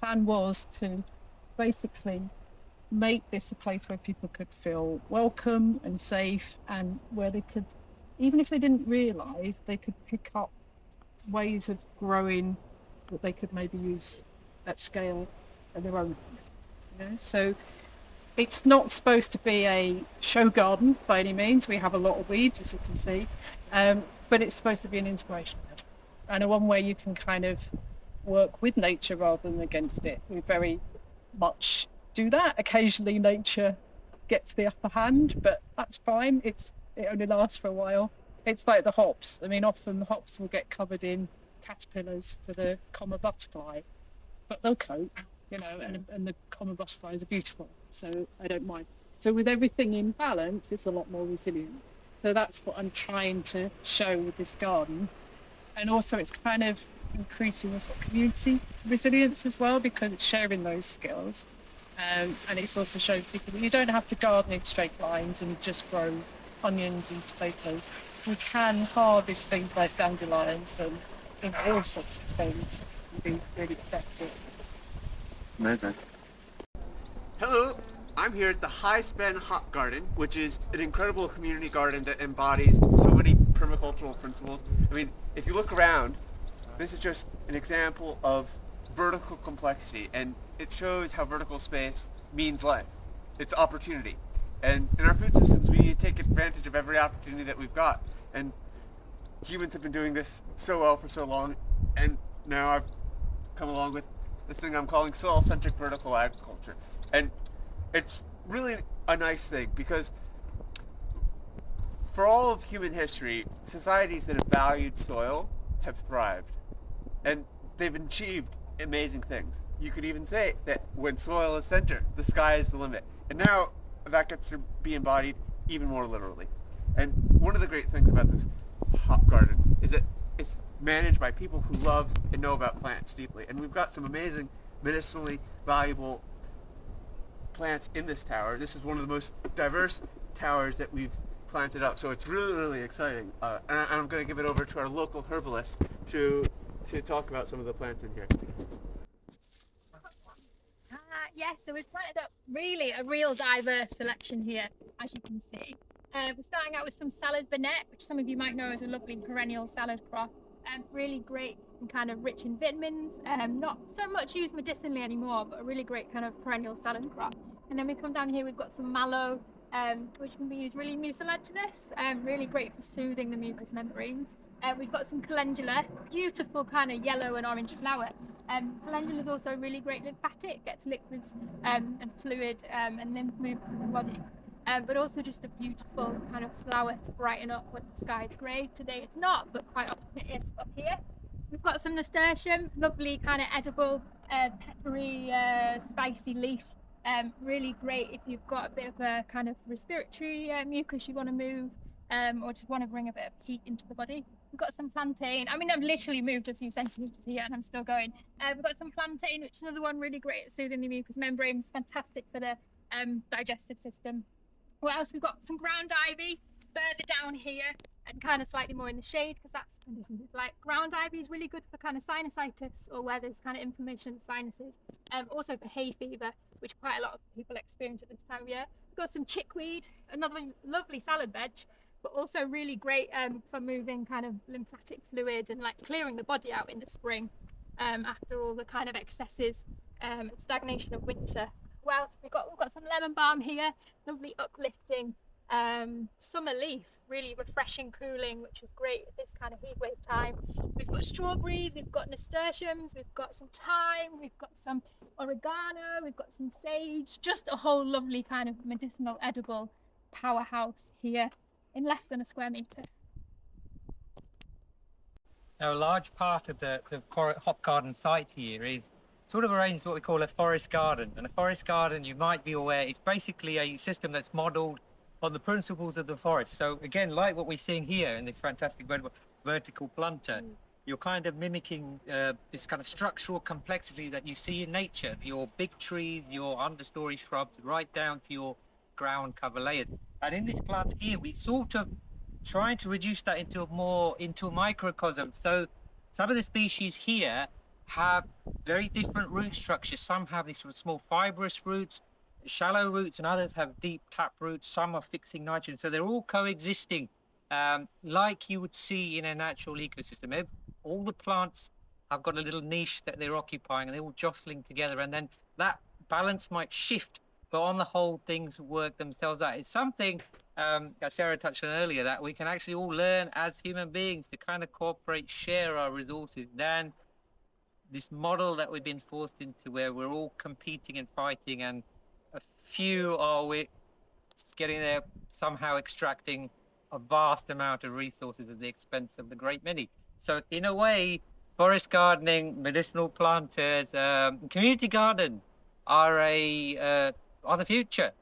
plan was to basically make this a place where people could feel welcome and safe, and where they could, even if they didn't realise, they could pick up ways of growing that they could maybe use at scale at their own house. So it's not supposed to be a show garden by any means. We have a lot of weeds, as you can see, but it's supposed to be an inspiration and a one where you can kind of work with nature rather than against it. We very much do that. Occasionally nature gets the upper hand, but that's fine. It only lasts for a while. It's like the hops. I mean, often the hops will get covered in caterpillars for the common butterfly, but they'll cope, and the common butterflies are beautiful, so I don't mind. So with everything in balance, it's a lot more resilient. So that's what I'm trying to show with this garden. And also it's kind of increasing the sort of community resilience as well, because it's sharing those skills. And it's also showing people that you don't have to garden in straight lines and just grow onions and potatoes. We can harvest things like dandelions and all sorts of things and be really effective. Amazing. Hello, I'm here at the Spen Hop Garden, which is an incredible community garden that embodies so many permacultural principles. I mean, if you look around, this is just an example of vertical complexity, and it shows how vertical space means life. It's opportunity. And in our food systems, we need to take advantage of every opportunity that we've got. And humans have been doing this so well for so long, and now I've come along with this thing I'm calling soil-centric vertical agriculture. And it's really a nice thing, because for all of human history, societies that have valued soil have thrived. And they've achieved amazing things. You could even say that when soil is center, the sky is the limit. And now that gets to be embodied even more literally. And one of the great things about this hop garden is that it's managed by people who love and know about plants deeply. And we've got some amazing medicinally valuable plants in this tower. This is one of the most diverse towers that we've planted up. So it's really, really exciting. And I'm going to give it over to our local herbalist to talk about some of the plants in here. Yes, so we've planted up really a real diverse selection here, as you can see. We're starting out with some salad bonnet, which some of you might know is a lovely perennial salad crop. Really great and kind of rich in vitamins, not so much used medicinally anymore, but a really great kind of perennial salad crop. And then we come down here, we've got some mallow, which can be used really mucilaginous, really great for soothing the mucous membranes. We've got some calendula, beautiful kind of yellow and orange flower. Calendula is also really great lymphatic, gets liquids and fluid and lymph movement from the body. But also just a beautiful kind of flower to brighten up when the sky's grey. Today it's not, but quite often it is up here. We've got some nasturtium, lovely kind of edible, peppery, spicy leaf. Really great if you've got a bit of a kind of respiratory mucus you want to move, or just want to bring a bit of heat into the body. We've got some plantain. I mean, I've literally moved a few centimetres here and I'm still going. We've got some plantain, which is another one really great at soothing the mucous membranes, fantastic for the digestive system. What else? We've got some ground ivy further down here and kind of slightly more in the shade, because that's the conditions it's like. Ground ivy is really good for kind of sinusitis, or where there's kind of inflammation in the sinuses. Also for hay fever, which quite a lot of people experience at this time of year. We've got some chickweed, another lovely salad veg, but also really great for moving kind of lymphatic fluid and like clearing the body out in the spring after all the kind of excesses and stagnation of winter. What else? We've got some lemon balm here, lovely uplifting summer leaf, really refreshing, cooling, which is great at this kind of heat wave time. We've got strawberries, we've got nasturtiums, we've got some thyme, we've got some oregano, we've got some sage, just a whole lovely kind of medicinal edible powerhouse here in less than a square metre. Now, a large part of the hop garden site here is sort of arranged what we call a forest garden. And a forest garden, you might be aware, is basically a system that's modelled on the principles of the forest. So again, like what we're seeing here in this fantastic vertical planter, you're kind of mimicking this kind of structural complexity that you see in nature, your big trees, your understory shrubs, right down to your ground cover layers. And in this plant here, we sort of trying to reduce that into a microcosm. So some of the species here have very different root structures. Some have these sort of small fibrous roots, shallow roots, and others have deep tap roots. Some are fixing nitrogen. So they're all coexisting like you would see in a natural ecosystem. All the plants have got a little niche that they're occupying, and they're all jostling together. And then that balance might shift, but on the whole, things work themselves out. It's something that Sarah touched on earlier, that we can actually all learn as human beings to kind of cooperate, share our resources, than this model that we've been forced into, where we're all competing and fighting, and a few are getting there, somehow extracting a vast amount of resources at the expense of the great many. So in a way, forest gardening, medicinal planters, community gardens are the future.